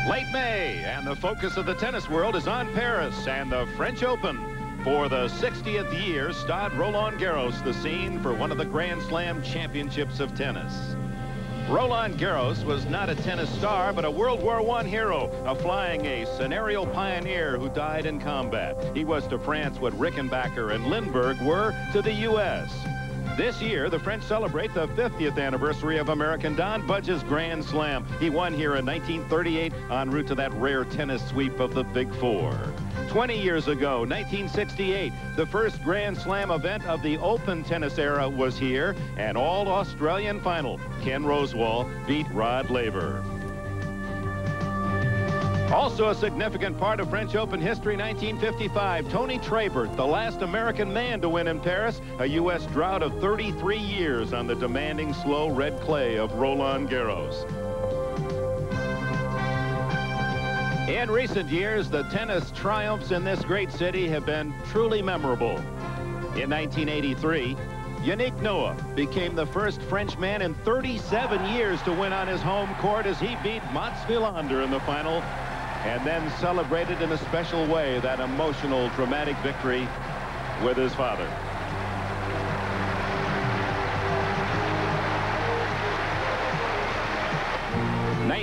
Late May, and the focus of the tennis world is on Paris and the French Open. For the 60th year, Stade Roland Garros the scene for one of the Grand Slam championships of tennis. Roland Garros was not a tennis star, but a World War I hero, a flying ace, an aerial pioneer who died in combat. He was to France what Rickenbacker and Lindbergh were to the U.S. This year, the French celebrate the 50th anniversary of American Don Budge's Grand Slam. He won here in 1938 en route to that rare tennis sweep of the Big Four. 20 years ago, 1968, the first Grand Slam event of the Open tennis era was here. An all-Australian final. Ken Rosewall beat Rod Laver. Also a significant part of French Open history, 1955, Tony Trabert, the last American man to win in Paris, a U.S. drought of 33 years on the demanding slow red clay of Roland Garros. In recent years, the tennis triumphs in this great city have been truly memorable. In 1983, Yannick Noah became the first Frenchman in 37 years to win on his home court as he beat Mats Wilander in the final, and then celebrated in a special way that emotional, dramatic victory with his father.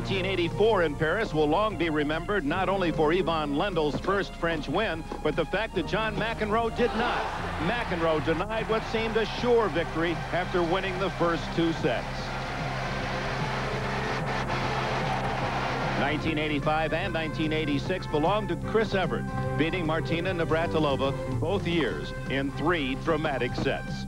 '84 in Paris will long be remembered not only for Yvonne Lendel's first French win, but the fact that John McEnroe did not. McEnroe denied what seemed a sure victory after winning the first two sets. 1985 and 1986 belonged to Chris Evert, beating Martina Navratilova both years in 3 dramatic sets.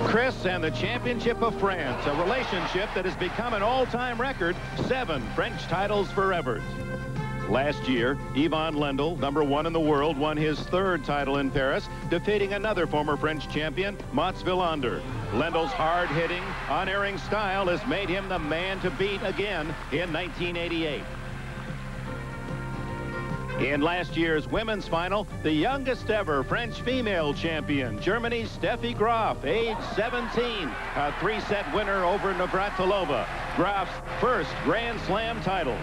Chris and the Championship of France, a relationship that has become an all-time record, 7 French titles for Evert. Last year, Yvonne Lendl, #1 in the world, won his 3rd title in Paris, defeating another former French champion, Mats Wilander. Lendl's hard-hitting, unerring style has made him the man to beat again in 1988. In last year's women's final, the youngest ever French female champion, Germany's Steffi Graf, age 17, a 3-set winner over Navratilova, Graf's first Grand Slam title.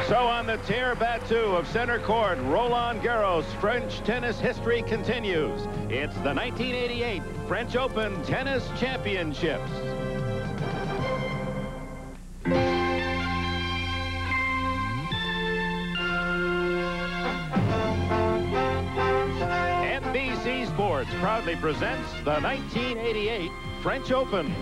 So on the terre battue of center court, Roland Garros, French tennis history continues. It's the 1988 French Open Tennis Championships. NBC Sports proudly presents the 1988 French Open.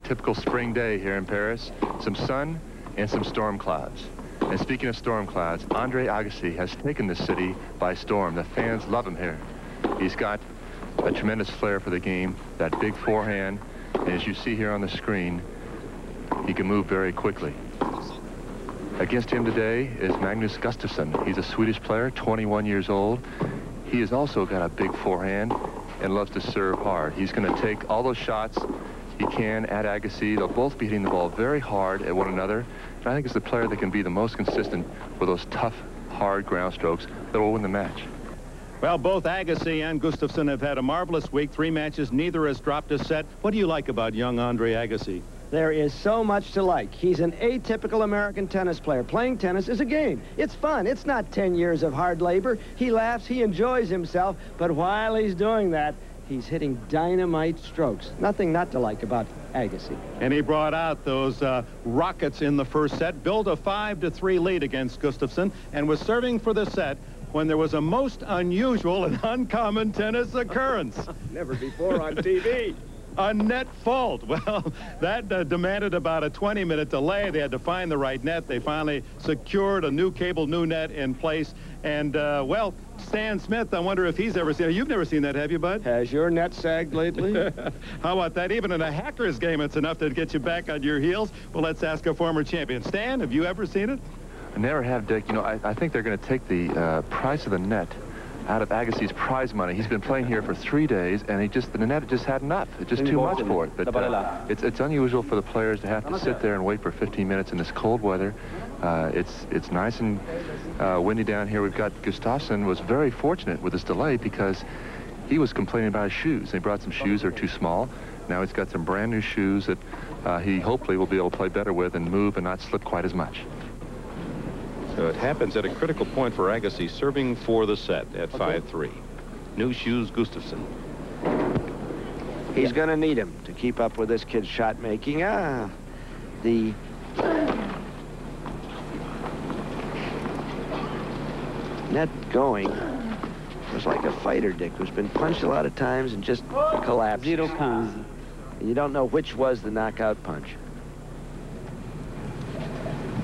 Typical spring day here in Paris, some sun and some storm clouds. And speaking of storm clouds, Andre Agassi has taken this city by storm. The fans love him here. He's got a tremendous flair for the game, that big forehand, and as you see here on the screen, he can move very quickly. Against him today is Magnus Gustafsson. He's a Swedish player, 21 years old. He has also got a big forehand and loves to serve hard. He's going to take all those shots he can at Agassi. They'll both be hitting the ball very hard at one another. And I think it's the player that can be the most consistent with those tough, hard ground strokes that will win the match. Well, both Agassi and Gustafsson have had a marvelous week. 3 matches, neither has dropped a set. What do you like about young Andre Agassi? There is so much to like. He's an atypical American tennis player. Playing tennis is a game. It's fun. It's not 10 years of hard labor. He laughs, he enjoys himself, but while he's doing that, he's hitting dynamite strokes. Nothing not to like about Agassi. And he brought out those rockets in the first set, built a 5-3 lead against Gustafsson, and was serving for the set when there was a most unusual and uncommon tennis occurrence. Never before on TV. A net fault. Well, that demanded about a 20-minute delay. They had to find the right net. They finally secured a new net in place. And, well, Stan Smith, I wonder if he's ever seen it. You've never seen that, have you, Bud? Has your net sagged lately? How about that? Even in a hacker's game, it's enough to get you back on your heels. Well, let's ask a former champion. Stan, have you ever seen it? I never have, Dick. You know, I think they're going to take the price of the net out of Agassi's prize money. He's been playing here for 3 days, and the net just had enough. It's just too much for it. But it's unusual for the players to have to sit there and wait for 15 minutes in this cold weather. It's nice and windy down here. We've got Gustafsson was very fortunate with his delay because he was complaining about his shoes. They brought some shoes that are too small. Now he's got some brand new shoes that he hopefully will be able to play better with and move and not slip quite as much. So it happens at a critical point for Agassi, serving for the set at 5-3. New shoes, Gustafsson. He's going to need him to keep up with this kid's shot making. The net going was like a fighter, Dick, who's been punched a lot of times and just collapsed. 0-15. And you don't know which was the knockout punch.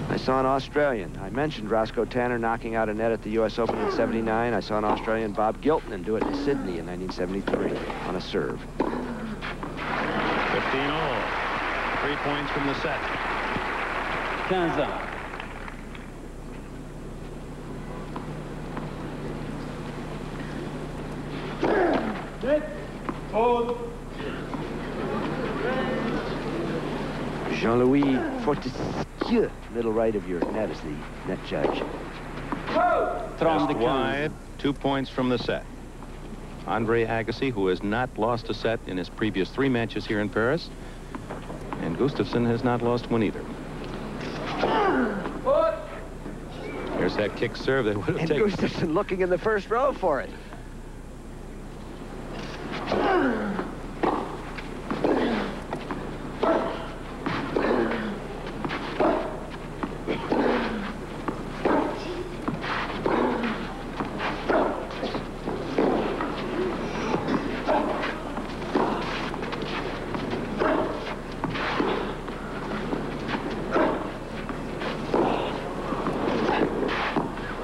I saw an Australian. I mentioned Roscoe Tanner knocking out a net at the U.S. Open in '79. I saw an Australian, Bob Gilton, do it in Sydney in 1973 on a serve. 15-all. 3 points from the set. 15. Jean-Louis Fortescue, middle right of your net, is the net judge. Just wide, 2 points from the set. Andre Agassi, who has not lost a set in his previous 3 matches here in Paris. And Gustafsson has not lost one either. There's that kick serve that would have And taken. Gustafsson looking in the first row for it.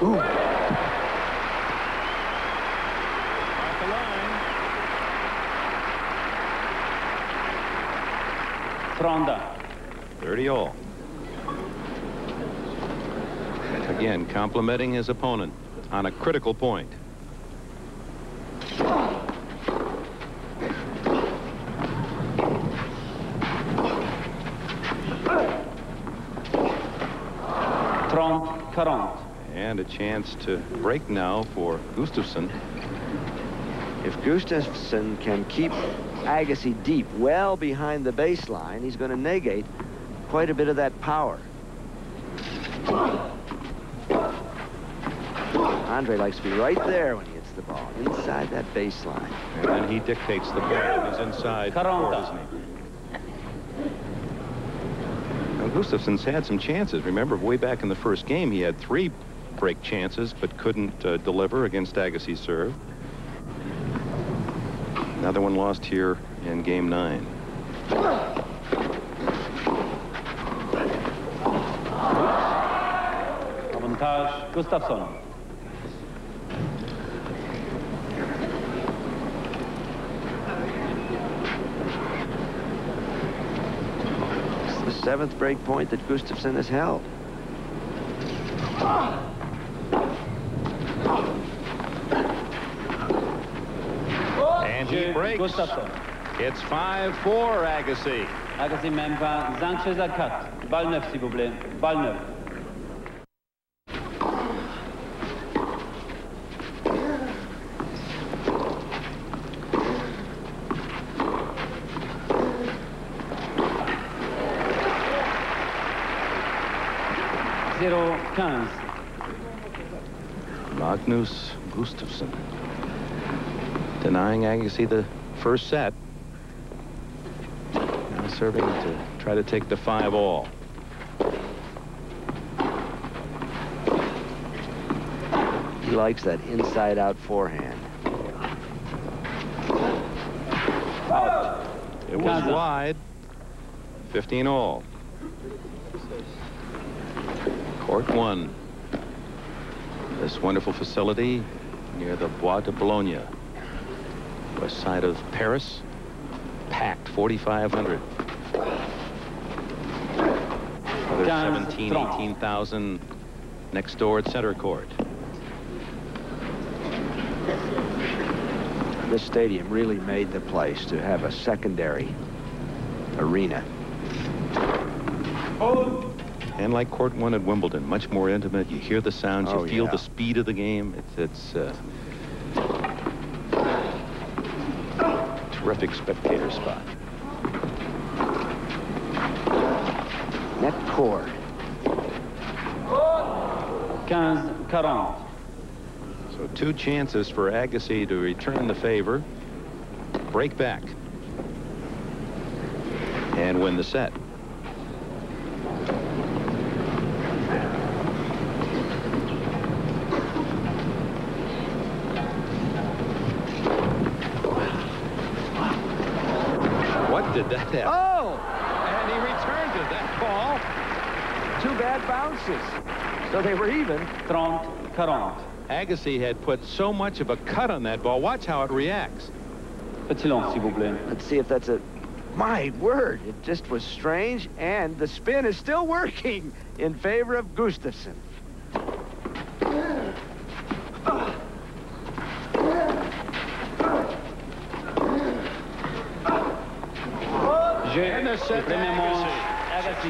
Off the line. Fronda. 30-all. Again, complimenting his opponent on a critical point. And a chance to break now for Gustafsson. If Gustafsson can keep Agassi deep, well behind the baseline, he's going to negate quite a bit of that power. Andre likes to be right there when he hits the ball, inside that baseline. And then he dictates the point. He's inside the court, isn't he? Now, Gustafsson's had some chances. Remember, way back in the first game, he had 3 break chances, but couldn't deliver against Agassi's serve. Another one lost here in game 9. Avantage Gustafsson. It's the 7th break point that Gustafsson has held. And he breaks. Gustafsson. It's 5-4 Agassi. Agassi même pas. 5-4. Balle 9, s'il vous plaît. Balle 9. Magnus Gustafsson denying Agassi the first set. Now serving to try to take the 5-all. He likes that inside-out forehand. Out. It was wide. 15-all. Court 1. This wonderful facility near the Bois de Boulogne, west side of Paris, packed 4,500. Another 17, 18,000 next door at center court. This stadium really made the place to have a secondary arena. And like court one at Wimbledon, much more intimate. You hear the sounds, you feel the speed of the game. It's terrific spectator spot. Net cord. 15-40. So 2 chances for Agassi to return the favor, break back, and win the set. What did that happen? Oh! And he returned to that ball. 2 bad bounces. So they were even. 30-40. Agassi had put so much of a cut on that ball. Watch how it reacts. Petit long, s'il vous plaît. Let's see if that's a... My word, it just was strange, and the spin is still working in favor of Gustafsson. And the set to Agassi.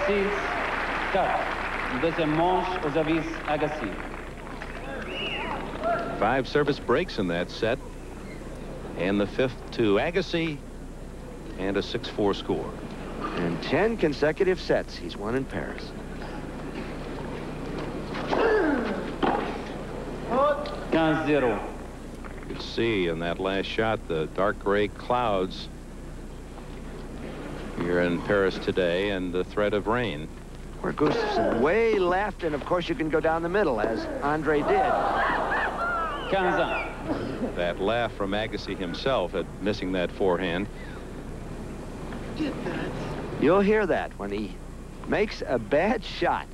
6-4. Deuxième manche aux avis Agassi. 5 service breaks in that set, and the 5th to Agassi, and a 6-4 score. And 10 consecutive sets he's won in Paris. 15-0. You could see in that last shot the dark gray clouds here in Paris today and the threat of rain. Where Gustafsson way left, and of course you can go down the middle as Andre did. 15-1. That laugh from Agassi himself at missing that forehand. You'll hear that when he makes a bad shot.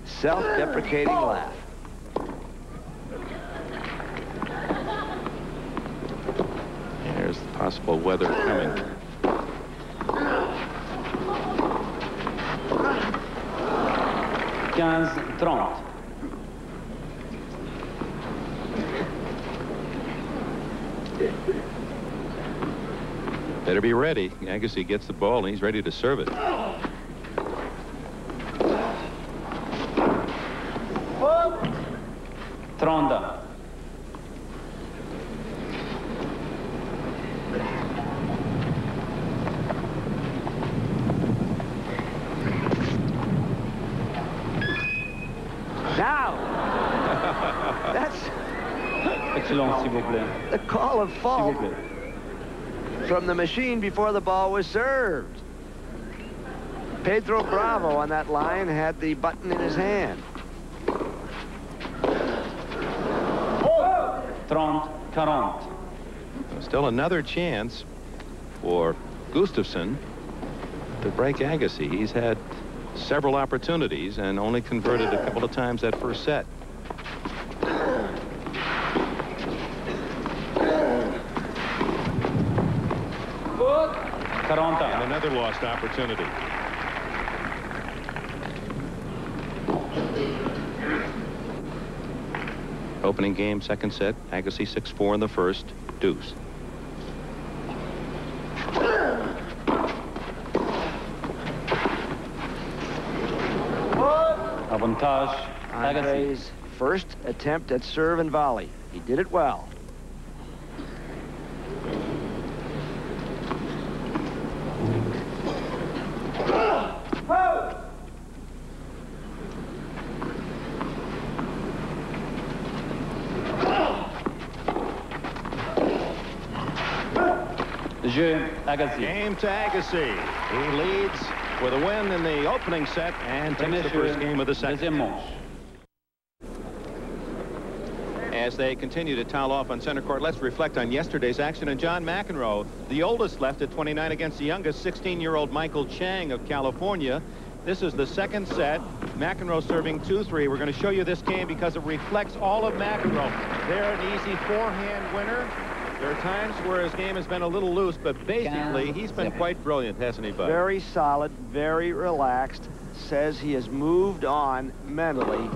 Self-deprecating laugh. There's the possible weather coming. Better be ready. Agassi gets the ball and he's ready to serve it. Tronda. Now, that's Excellent, s'il vous plaît. the call of fault from the machine before the ball was served. Pedro Bravo on that line had the button in his hand. 30-40. Still another chance for Gustafsson to break Agassi. He's had several opportunities and only converted a couple of times that first set. And another lost opportunity. Opening game, second set. Agassi 6-4 in the first. Deuce. Avantage. Agassi. Andre's first attempt at serve and volley. He did it well. Agassi. Game to Agassi. He leads with a win in the opening set and takes the first game of the second. As they continue to towel off on center court, let's reflect on yesterday's action. And John McEnroe, the oldest, left at 29 against the youngest, 16-year-old Michael Chang of California. This is the second set. McEnroe serving 2-3. We're going to show you this game because it reflects all of McEnroe. They're an easy forehand winner. There are times where his game has been a little loose, but basically he's been quite brilliant, hasn't he, Bud? Very solid, very relaxed. Says he has moved on mentally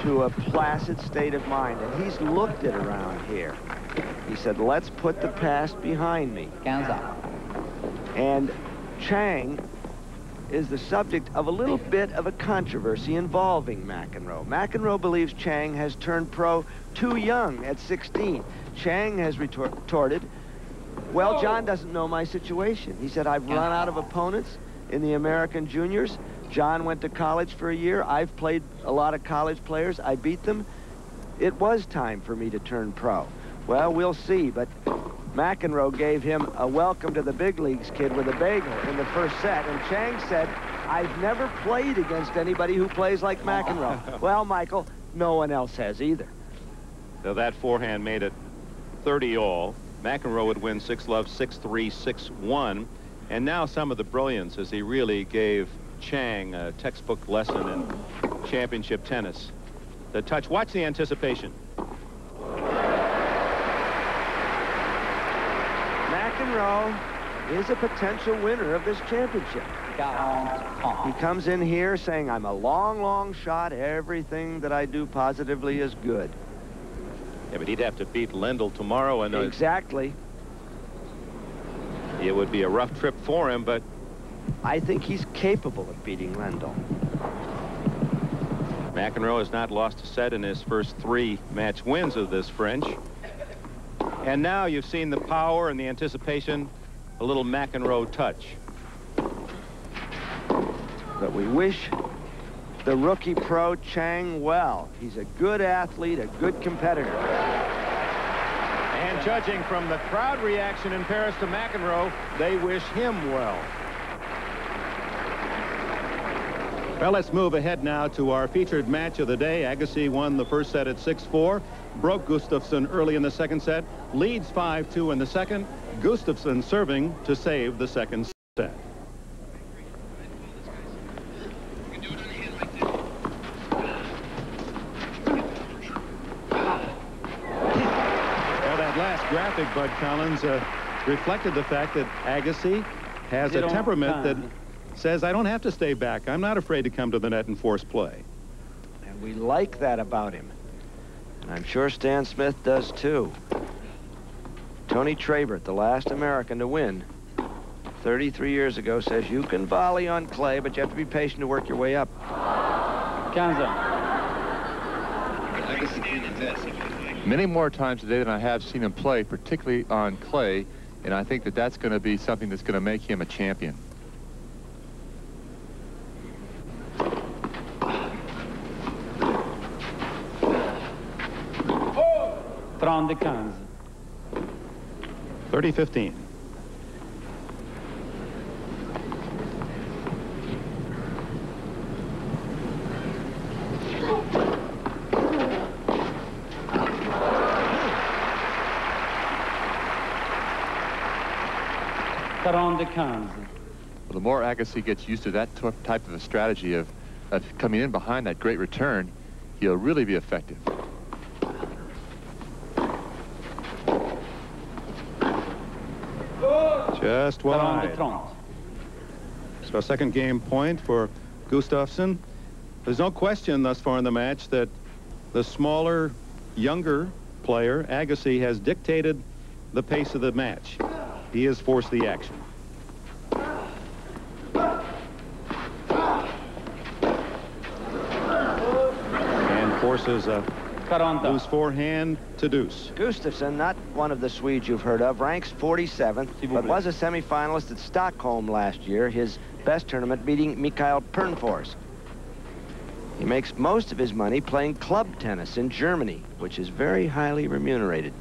to a placid state of mind, and he's looked it around here. He said, let's put the past behind me. 15 ans. And Chang is the subject of a little bit of a controversy involving McEnroe. McEnroe believes Chang has turned pro too young at 16. Chang has retorted, well, John doesn't know my situation. He said, I've run out of opponents in the American juniors. John went to college for a year. I've played a lot of college players. I beat them. It was time for me to turn pro. Well, we'll see, but McEnroe gave him a welcome to the big leagues kid with a bagel in the first set, and Chang said, I've never played against anybody who plays like McEnroe. Well, Michael, no one else has either. So that forehand made it 30 all. McEnroe would win 6-love, 6-3, 6-1. And now some of the brilliance as he really gave Chang a textbook lesson in championship tennis. The touch, watch the anticipation. McEnroe is a potential winner of this championship. 40. He comes in here saying, I'm a long, long shot. Everything that I do positively is good. Yeah, but he'd have to beat Lendl tomorrow. And exactly. It would be a rough trip for him, but I think he's capable of beating Lendl. McEnroe has not lost a set in his first 3 match wins of this French. And now you've seen the power and the anticipation, a little McEnroe touch. But we wish the rookie pro Chang well. He's a good athlete, a good competitor. And judging from the crowd reaction in Paris to McEnroe, they wish him well. Well, let's move ahead now to our featured match of the day. Agassi won the first set at 6-4, broke Gustafsson early in the second set, leads 5-2 in the second. Gustafsson serving to save the second set. Well, that last graphic, Bud Collins, reflected the fact that Agassi has a temperament that says, I don't have to stay back. I'm not afraid to come to the net and force play. And we like that about him. And I'm sure Stan Smith does too. Tony Trabert, the last American to win 33 years ago, says you can volley on clay, but you have to be patient to work your way up. 15 ans. Many more times today than I have seen him play, particularly on clay, and I think that that's going to be something that's going to make him a champion. 30-15. Well, the more Agassi gets used to that type of a strategy of coming in behind that great return, he'll really be effective. Just wide. So second game point for Gustafsson. There's no question thus far in the match that the smaller, younger player, Agassi, has dictated the pace of the match. He has forced the action. And forces a loose forehand to deuce. Gustafsson, not one of the Swedes you've heard of, ranks 47th, but was a semifinalist at Stockholm last year, his best tournament beating Mikael Pernfors. He makes most of his money playing club tennis in Germany, which is very highly remunerated.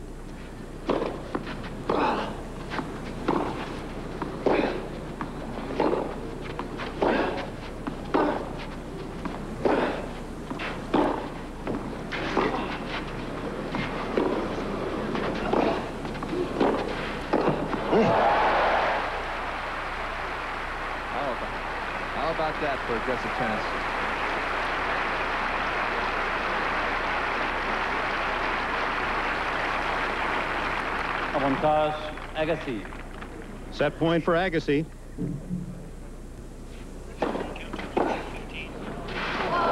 How about that for aggressive tennis? Avantage Agassi. Set point for Agassi.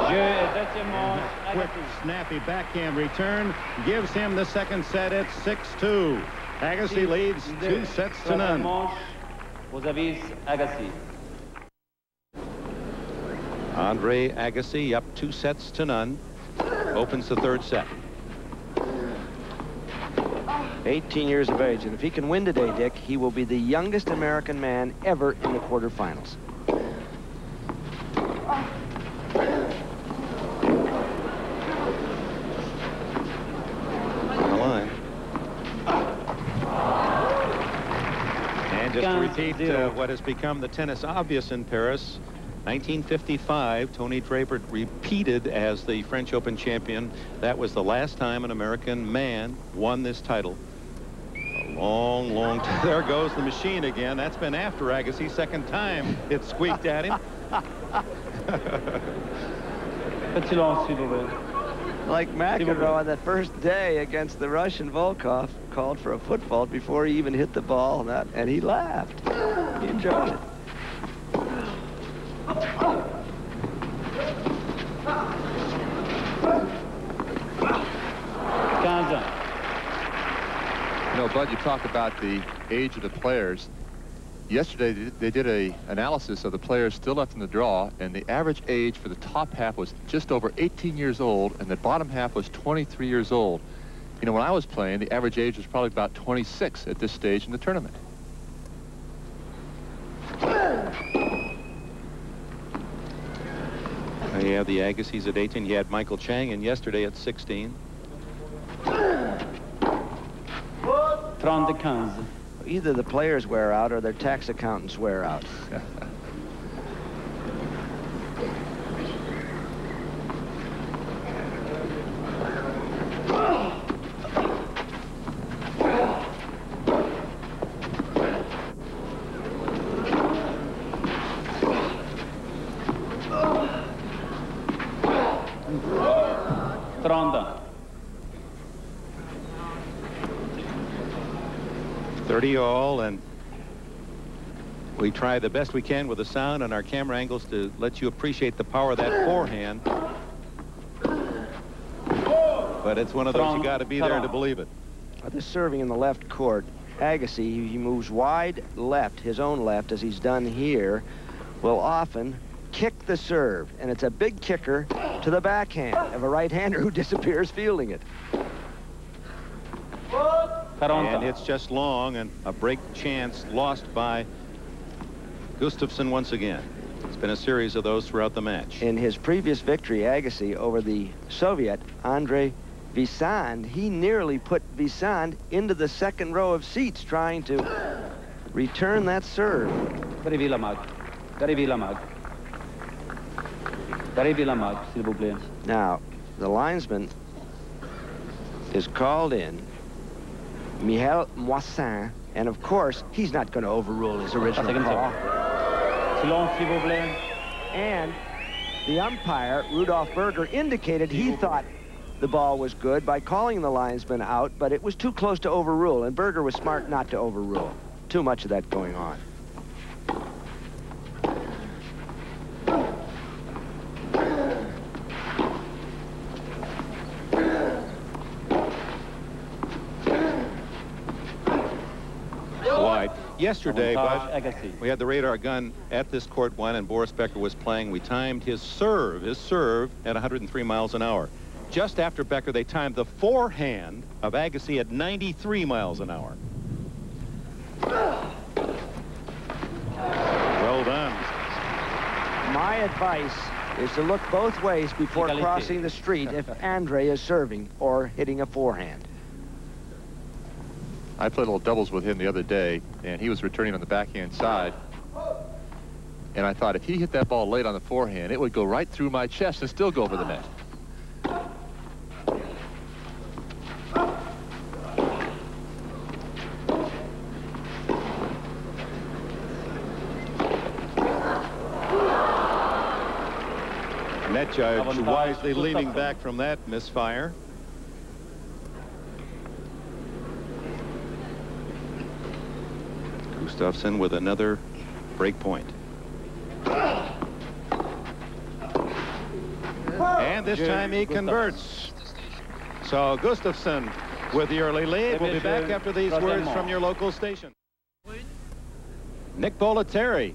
Jeu et deuxième manche quick, snappy backhand return gives him the second set at 6-2. Agassi leads 2 sets to none. Agassi. Andre Agassi up 2 sets to none. Opens the third set. 18 years of age, and if he can win today, Dick, he will be the youngest American man ever in the quarterfinals. On the line. And just to repeat what has become the tennis obvious in Paris, 1955, Tony Draper repeated as the French Open champion. That was the last time an American man won this title. A long, long time. There goes the machine again. That's been after Agassi's second time it squeaked at him. Like McEnroe on that first day against the Russian Volkov, called for a foot fault before he even hit the ball, and he laughed. He enjoyed it. You know, Bud, you talk about the age of the players. Yesterday, they did an analysis of the players still left in the draw, and the average age for the top half was just over 18 years old, and the bottom half was 23 years old. You know, when I was playing, the average age was probably about 26 at this stage in the tournament. You have the Agassi's at 18. You had Michael Chang in yesterday at 16. Either the players wear out or their tax accountants wear out. Tronda. 30 all, and we try the best we can with the sound and our camera angles to let you appreciate the power of that forehand. But it's one of those you got to be there to believe it. This serving in the left court, Agassi, he moves wide left, his own left, as he's done here, will often kick the serve, and it's a big kicker to the backhand of a right-hander who disappears fielding it. And it's just long, and a break chance lost by Gustafsson once again. It's been a series of those throughout the match. In his previous victory, Agassi, over the Soviet, Andre Vissand, he nearly put Vissand into the second row of seats trying to return that serve. Now, the linesman is called in, Michel Moissin, and of course, he's not going to overrule his original call. And the umpire, Rudolf Berger, indicated he thought the ball was good by calling the linesman out, but it was too close to overrule, and Berger was smart not to overrule. Too much of that going on. Yesterday, Bud, we had the radar gun at this court one, and Boris Becker was playing. We timed his serve at 103 miles an hour. Just after Becker, they timed the forehand of Agassi at 93 miles an hour. Well done. My advice is to look both ways before crossing the street if Andre is serving or hitting a forehand. I played a little doubles with him the other day, and he was returning on the backhand side. And I thought if he hit that ball late on the forehand, it would go right through my chest and still go over the net. Net judge wisely leaning back from that misfire. Gustafsson with another break point. And this time he converts. So Gustafsson with the early lead. We'll be back after these words from your local station. Nick Bollettieri,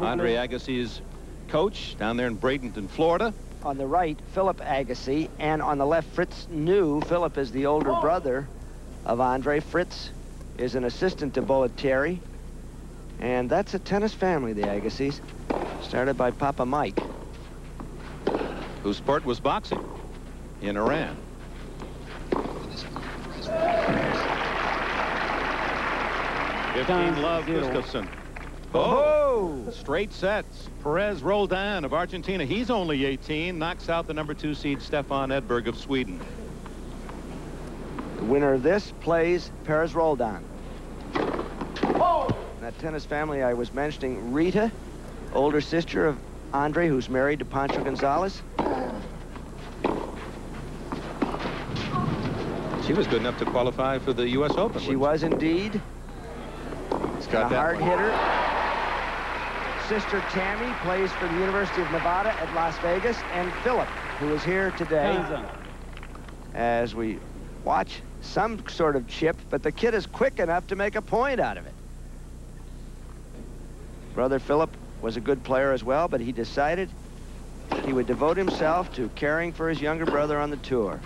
Andre Agassi's coach down there in Bradenton, Florida. On the right, Philip Agassi, and on the left, Fritz New. Philip is the older brother of Andre. Fritz is an assistant to Bollettieri. And that's a tennis family, the Agassis, started by Papa Mike, whose sport was boxing in Iran. Love Gustafsson. Oh! Straight sets. Perez Roldan of Argentina. He's only 18. Knocks out the #2 seed Stefan Edberg of Sweden. The winner of this plays Perez Roldan. That tennis family I was mentioning, Rita, older sister of Andre, who's married to Pancho Gonzalez. She was good enough to qualify for the U.S. Open. She was indeed. He's got a hard hitter. Sister Tammy plays for the University of Nevada at Las Vegas. And Philip, who is here today as we watch some sort of chip, but the kid is quick enough to make a point out of it. Brother Philip was a good player as well, but he decided he would devote himself to caring for his younger brother on the tour.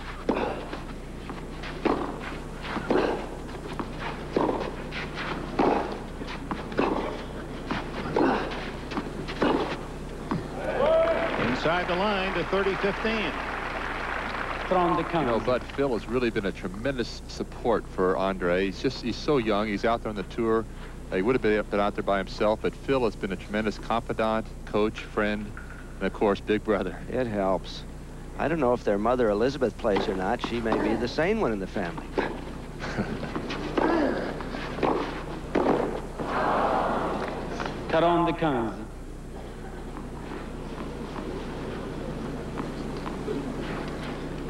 Inside the line to 30-15. You know, Bud, Phil has really been a tremendous support for Andre. He's so young. He's out there on the tour. He would have been out there by himself, but Phil has been a tremendous confidant, coach, friend, and of course, big brother. It helps. I don't know if their mother Elizabeth plays or not. She may be the sane one in the family.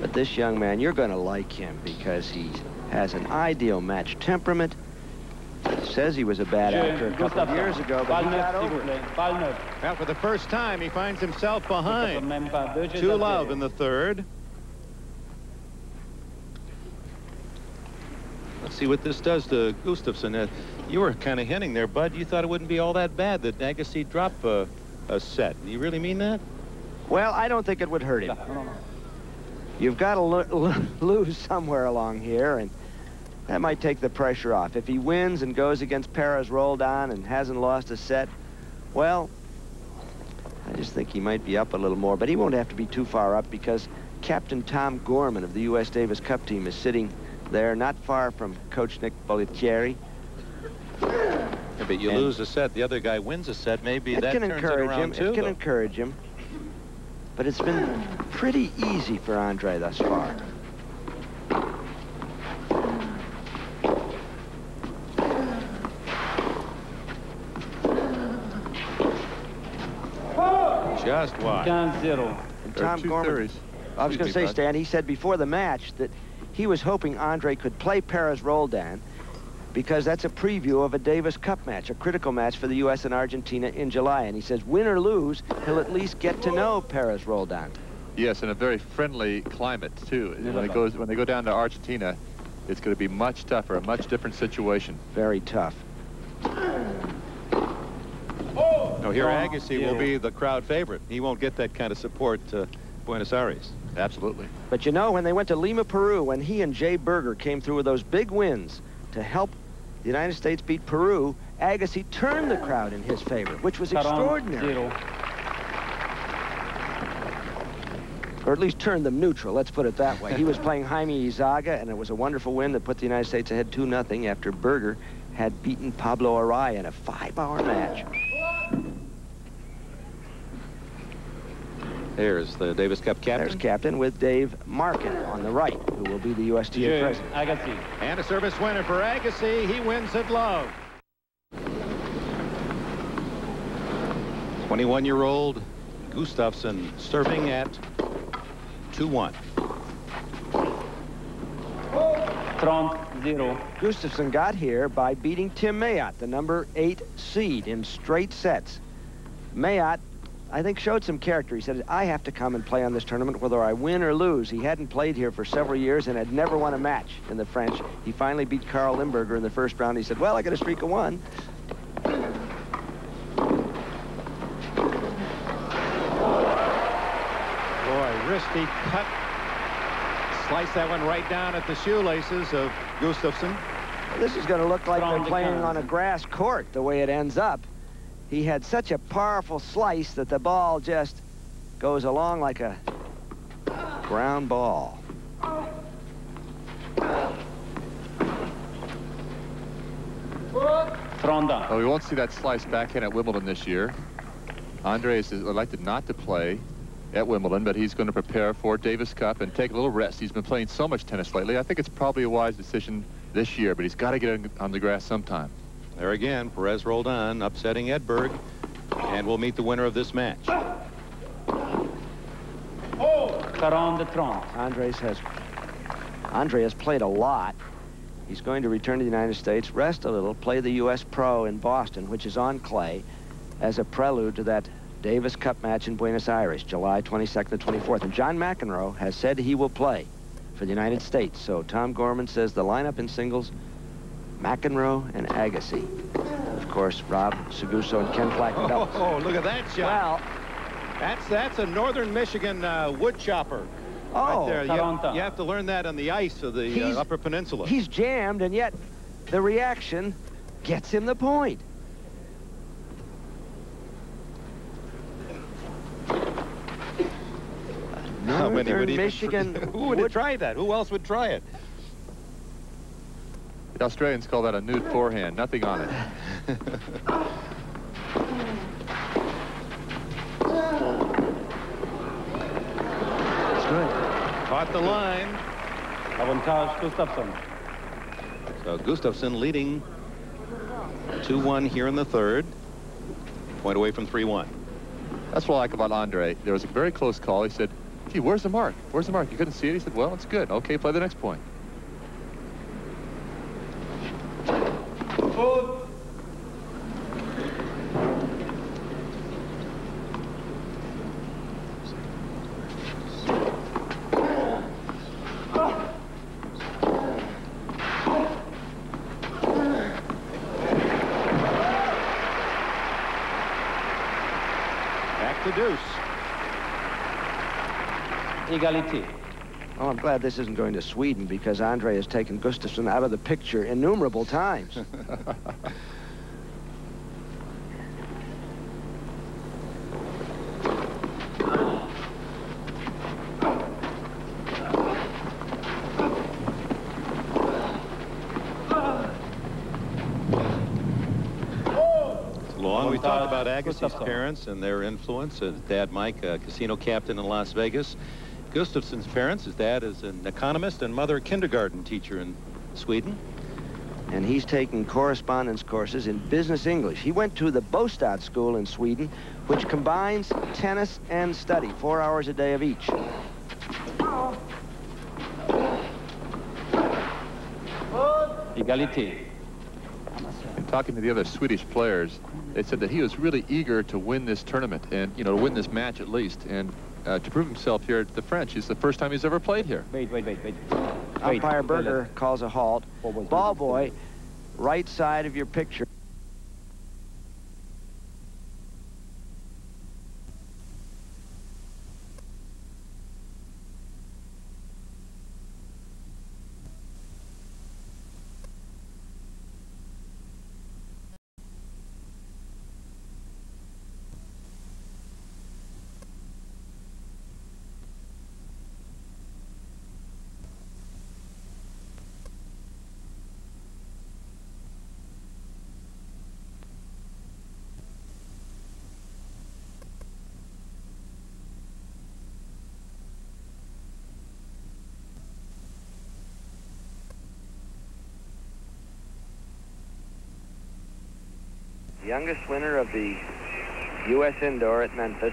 But this young man, you're going to like him because he has an ideal match temperament. Says he was a bad actor a couple of years ago, but he got over it. Well, for the first time, he finds himself behind 2-love in the third. Let's see what this does to Gustafsson. You were kind of hinting there, Bud. You thought it wouldn't be all that bad that Agassi drop a set. Do you really mean that? Well, I don't think it would hurt him. You've got to lose somewhere along here, and that might take the pressure off. If he wins and goes against Perez Roldan and hasn't lost a set, well, I just think he might be up a little more, but he won't have to be too far up because Captain Tom Gorman of the U.S. Davis Cup team is sitting there not far from Coach Nick Bollettieri. Yeah, but you lose a set, the other guy wins a set, maybe that turns it around too. It can encourage him. But it's been pretty easy for Andre thus far. Just wide. 15-0. And Tom Gorman, I was going to say, Stan, he said before the match that he was hoping Andre could play Perez Roldan because that's a preview of a Davis Cup match, a critical match for the U.S. and Argentina in July. And he says, win or lose, he'll at least get to know Perez Roldan. Yes, in a very friendly climate, too. When they go down to Argentina, it's going to be much tougher, a much different situation. Very tough. No, here Agassi will be the crowd favorite. He won't get that kind of support to Buenos Aires. Absolutely. But you know, when they went to Lima, Peru, when he and Jay Berger came through with those big wins to help the United States beat Peru, Agassi turned the crowd in his favor, which was extraordinary. Or at least turned them neutral, let's put it that way. He was playing Jaime Izaga, and it was a wonderful win that put the United States ahead 2-0 after Berger had beaten Pablo Araya in a 5-hour match. There's the Davis Cup captain. There's captain with Dave Markin on the right, who will be the USTA president. Agassi. And a service winner for Agassi. He wins at love. 21-year-old Gustafsson serving at 2-1. 30. Gustafsson got here by beating Tim Mayotte, the #8 seed, in straight sets. Mayotte I think showed some character. He said, I have to come and play on this tournament whether I win or lose. He hadn't played here for several years and had never won a match in the French. He finally beat Carl Limburger in the first round. He said, well, I got a streak of 1. Boy, wristy cut. Slice that one right down at the shoelaces of Gustafsson. This is going to look like they're playing on a grass court, the way it ends up. He had such a powerful slice that the ball just goes along like a ground ball. Well, we won't see that slice backhand at Wimbledon this year. Andre has elected not to play at Wimbledon, but he's going to prepare for Davis Cup and take a little rest. He's been playing so much tennis lately. I think it's probably a wise decision this year, but he's got to get on the grass sometime. There again, Perez Roldan upsetting Edberg, and we'll meet the winner of this match. 40-30. Andre has played a lot. He's going to return to the United States, rest a little, play the U.S. Pro in Boston, which is on clay, as a prelude to that Davis Cup match in Buenos Aires, July 22nd to 24th. And John McEnroe has said he will play for the United States. So Tom Gorman says the lineup in singles, McEnroe and Agassi. Of course, Rob Seguso and Ken Flack in doubles. Oh, look at that shot. Well, that's a Northern Michigan wood chopper. Right there. You have to learn that on the ice of the Upper Peninsula. He's jammed, and yet the reaction gets him the point. How many would Michigan? Who would try that? Who else would try it? The Australians call that a nude forehand. Nothing on it. It's good. Caught the line. Avantage Gustafsson. So Gustafsson leading 2-1 here in the third. Point away from 3-1. That's what I like about Andre. There was a very close call. He said, gee, where's the mark? Where's the mark? You couldn't see it? He said, well, it's good. Okay, play the next point. Back to deuce. Égalité. Oh, I'm glad this isn't going to Sweden, because Andre has taken Gustafsson out of the picture innumerable times. Long we talked about Agassi's parents and their influence. His dad, Mike, a casino captain in Las Vegas. Gustafsson's parents, his dad is an economist and mother a kindergarten teacher in Sweden. And he's taking correspondence courses in business English. He went to the Bostad School in Sweden, which combines tennis and study, 4 hours a day of each. Égalité. In talking to the other Swedish players, they said that he was really eager to win this tournament and, you know, to win this match at least. And to prove himself here at the French. It's the first time he's ever played here. Wait. Umpire Berger calls a halt. Ball boy, right side of your picture. The youngest winner of the U.S. Indoor at Memphis.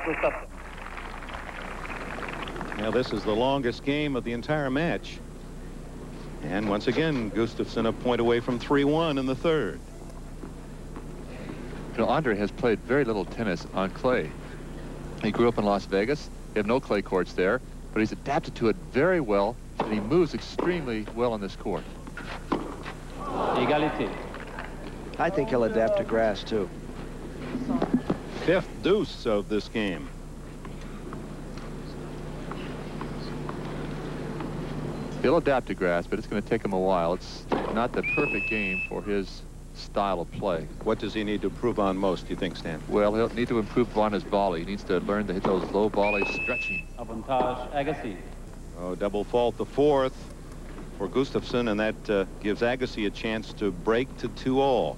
Gustafsson. Now, this is the longest game of the entire match. And once again, Gustafsson a point away from 3-1 in the third. You know, Andre has played very little tennis on clay. He grew up in Las Vegas. They have no clay courts there, but he's adapted to it very well, and he moves extremely well on this court. Égalité. I think he'll adapt to grass, too. Fifth deuce of this game. He'll adapt to grass, but it's going to take him a while. It's not the perfect game for his style of play. What does he need to improve on most, do you think, Stan? Well, he'll need to improve on his volley. He needs to learn to hit those low volleys, stretching. Avantage Agassi. Oh, double fault the fourth for Gustafsson, and that gives Agassi a chance to break to 2-all.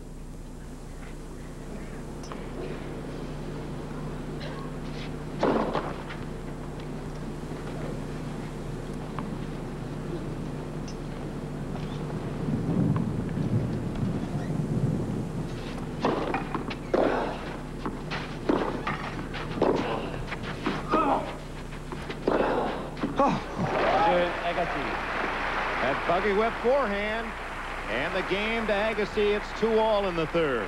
That buggy whip forehand, and the game to Agassi. It's 2-all in the third.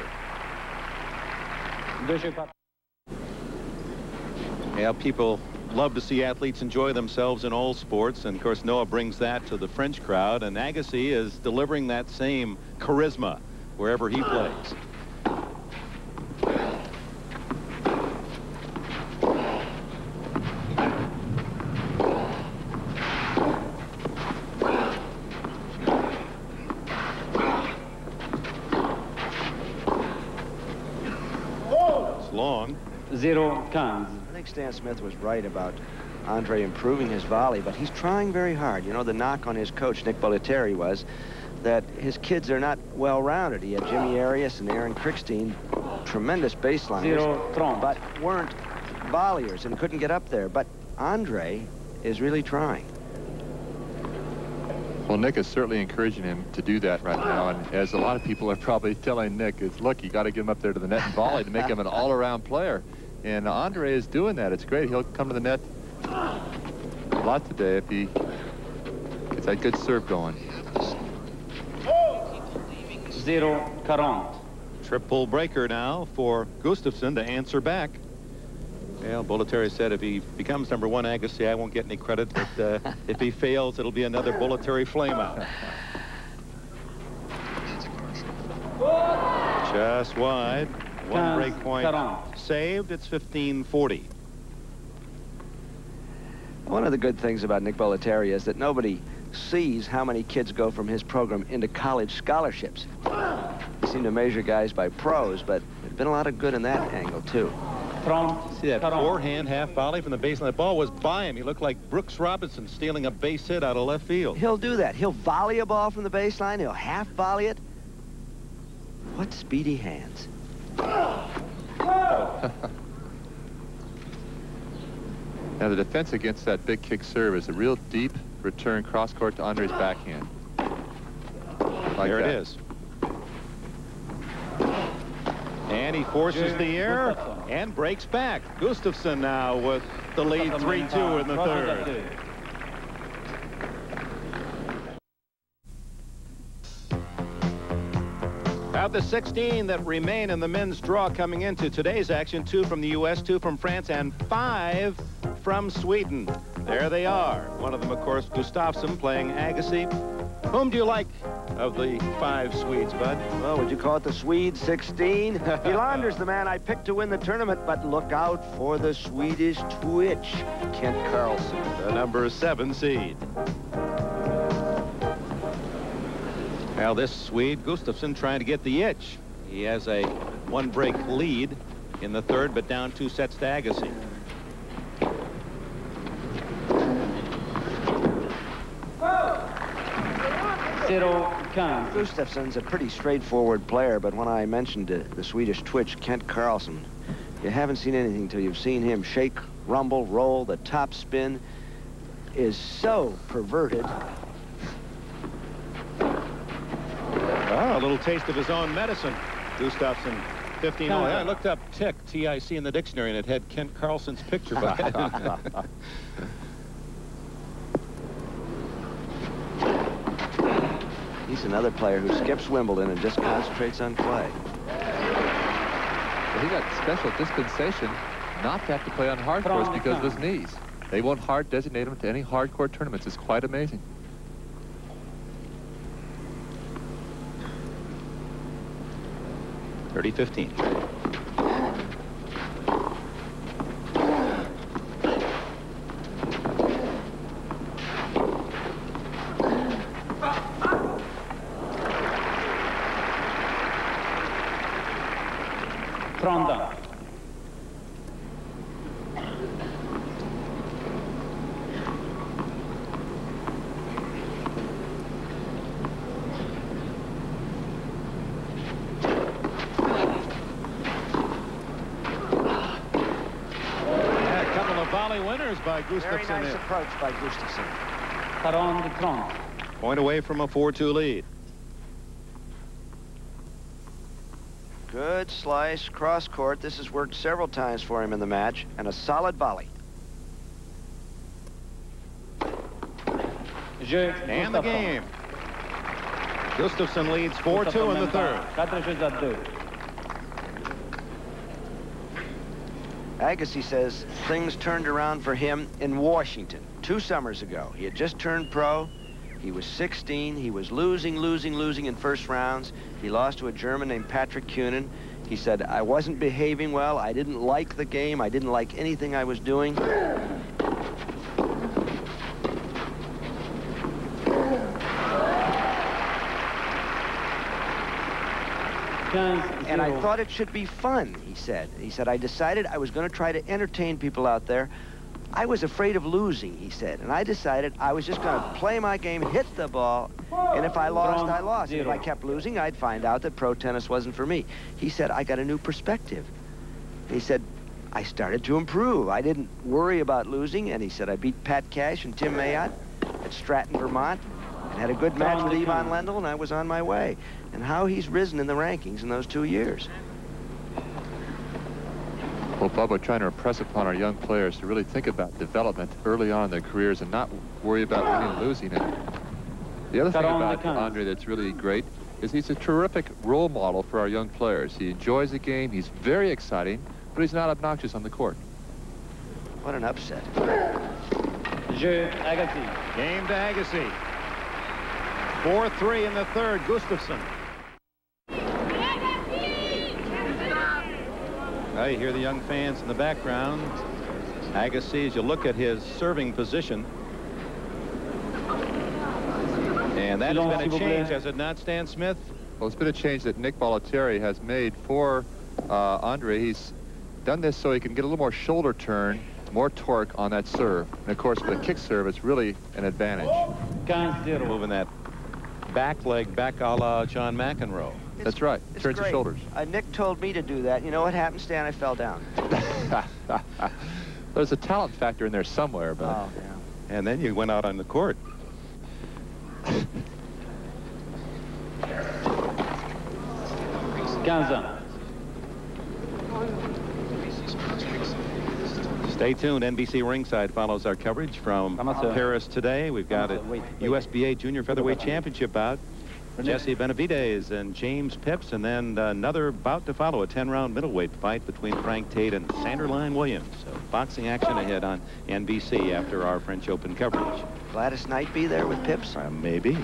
Yeah, people love to see athletes enjoy themselves in all sports, and of course Noah brings that to the French crowd, and Agassi is delivering that same charisma wherever he plays. Long. 0-15. I think Stan Smith was right about Andre improving his volley, but he's trying very hard. You know, the knock on his coach, Nick Bollettieri, was that his kids are not well-rounded. He had Jimmy Arias and Aaron Krickstein, tremendous baseliners, 0-30. but weren't volleyers and couldn't get up there. But Andre is really trying. Well, Nick is certainly encouraging him to do that right now, and as a lot of people are probably telling Nick, is look, you got to get him up there to the net and volley to make him an all-around player. And Andre is doing that. It's great. He'll come to the net a lot today if he gets that good serve going. 0-40. Triple breaker now for Gustafsson to answer back. Well, Bollettieri said if he becomes number one Agassi, I won't get any credit, but if he fails, it'll be another Bollettieri flameout. Just wide. One break point saved. It's 15-40. One of the good things about Nick Bollettieri is that nobody sees how many kids go from his program into college scholarships. They seem to measure guys by pros, but there's been a lot of good in that angle, too. See that forehand half volley from the baseline? The ball was by him. He looked like Brooks Robinson stealing a base hit out of left field. He'll do that. He'll volley a ball from the baseline. He'll half volley it. What speedy hands. Now, the defense against that big kick serve is a real deep return cross-court to Andre's backhand. Like there that. it is. And he forces the error and breaks back. Gustafsson now with the lead 3-2 in the third. Of the 16 that remain in the men's draw coming into today's action, 2 from the U.S., 2 from France, and 5 from Sweden. There they are. One of them, of course, Gustafsson playing Agassi. Whom do you like of the 5 Swedes, Bud? Well, would you call it the Swede 16? Helander's the man I picked to win the tournament, but look out for the Swedish twitch, Kent Carlson, the number 7 seed. Now this Swede, Gustafsson, trying to get the itch. He has a 1-break lead in the third, but down 2 sets to Agassi. Gustafsson's a pretty straightforward player, but when I mentioned the Swedish twitch, Kent Carlson, you haven't seen anything till you've seen him shake, rumble, roll. The top spin is so perverted. Oh, a little taste of his own medicine. Gustafsson 15 all. I looked up tick, T-I-C, in the dictionary, and it had Kent Carlson's picture by it. He's another player who skips Wimbledon and just concentrates on play. Well, he got special dispensation not to have to play on hard courts because of his knees. They won't hard designate him to any hard court tournaments. It's quite amazing. (30-15). Fronda. Volley winners by Gustafsson. Very nice approach by Gustafsson. 40-30. Point away from a 4-2 lead. Good slice, cross court. This has worked several times for him in the match, and a solid volley. And the game. Gustafsson leads 4-2 in the third. 4-2. Agassi says things turned around for him in Washington 2 summers ago. He had just turned pro. He was 16. He was losing in first rounds. He lost to a German named Patrick Kunin. He said, I wasn't behaving well. I didn't like the game. I didn't like anything I was doing. And I thought it should be fun, he said. He said, I decided I was going to try to entertain people out there. I was afraid of losing, he said. And I decided I was just going to play my game, hit the ball, and if I lost, I lost. And if I kept losing, I'd find out that pro tennis wasn't for me. He said, I got a new perspective. He said, I started to improve. I didn't worry about losing. And he said, I beat Pat Cash and Tim Mayotte at Stratton, Vermont, and had a good match with Ivan Lendl, and I was on my way. And how he's risen in the rankings in those 2 years. Well, Bob, we're trying to impress upon our young players to really think about development early on in their careers and not worry about winning and losing. And the other thing about Andre that's really great is he's a terrific role model for our young players. He enjoys the game. He's very exciting, but he's not obnoxious on the court. What an upset. Jeu, Agassi. Game to Agassi. 4-3 in the third. Gustafsson. Now you hear the young fans in the background. Agassi, as you look at his serving position. And that has been a change, has it not, Stan Smith? Well, it's been a change that Nick Bollettieri has made for Andre. He's done this so he can get a little more shoulder turn, more torque on that serve. And of course, with the kick serve, it's really an advantage. Moving that back leg back a la John McEnroe. That's right. Turns the shoulders. Nick told me to do that. You know what happened, Stan? I fell down. There's a talent factor in there somewhere, but. Oh, yeah. And then you went out on the court. Stay tuned. NBC Ringside follows our coverage from Paris today. We've got a USBA Junior Featherweight Championship bout. Jesse Benavides and James Pips, and then another bout to follow, a 10-round middleweight fight between Frank Tate and Sanderline Williams. So boxing action ahead on NBC after our French Open coverage. Gladys Knight be there with Pips? Maybe.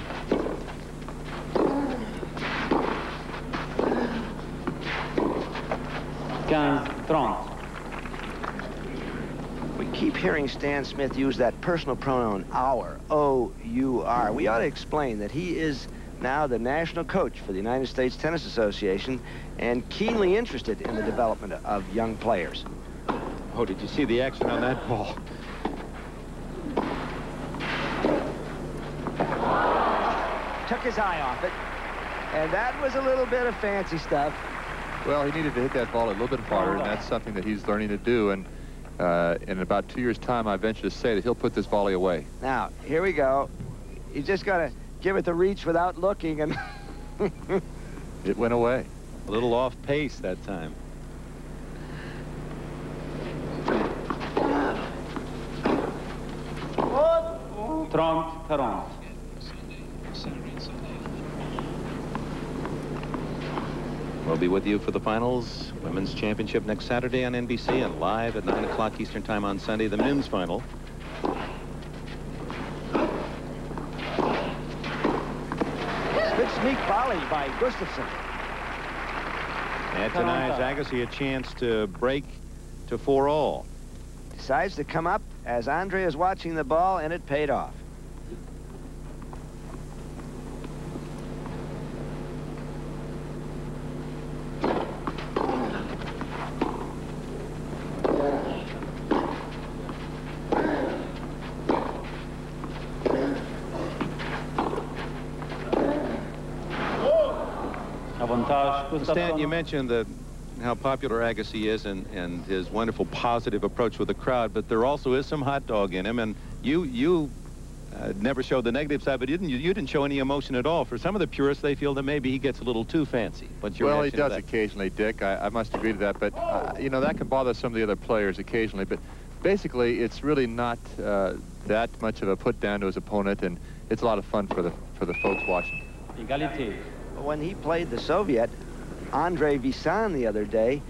We keep hearing Stan Smith use that personal pronoun, our, O-U-R. We ought to explain that he is now the national coach for the United States Tennis Association and keenly interested in the development of young players. Oh, did you see the action on that ball? Took his eye off it, and that was a little bit of fancy stuff. Well, he needed to hit that ball a little bit harder, and that's something that he's learning to do. And in about 2 years' time, I venture to say that he'll put this volley away. Now, here we go. He's just got to give it the reach without looking, and it went away. A little off pace that time. 30-40. We'll be with you for the finals. Women's Championship next Saturday on NBC and live at 9 o'clock Eastern Time on Sunday, the men's final. Good sneak volley by Gustafsson. That denies Agassi a chance to break to 4-all. Decides to come up as Andre is watching the ball, and it paid off. Stan, you mentioned how popular Agassi is and his wonderful positive approach with the crowd, but there also is some hot dog in him, and you never showed the negative side, but you didn't show any emotion at all. For some of the purists, they feel that maybe he gets a little too fancy. What's your Well, he reaction to does that? occasionally, Dick. I must agree to that, but you know, that can bother some of the other players occasionally, but basically it's really not that much of a put down to his opponent, and it's a lot of fun for the folks watching. Égalité. When he played the Soviet, Andre Visan, the other day,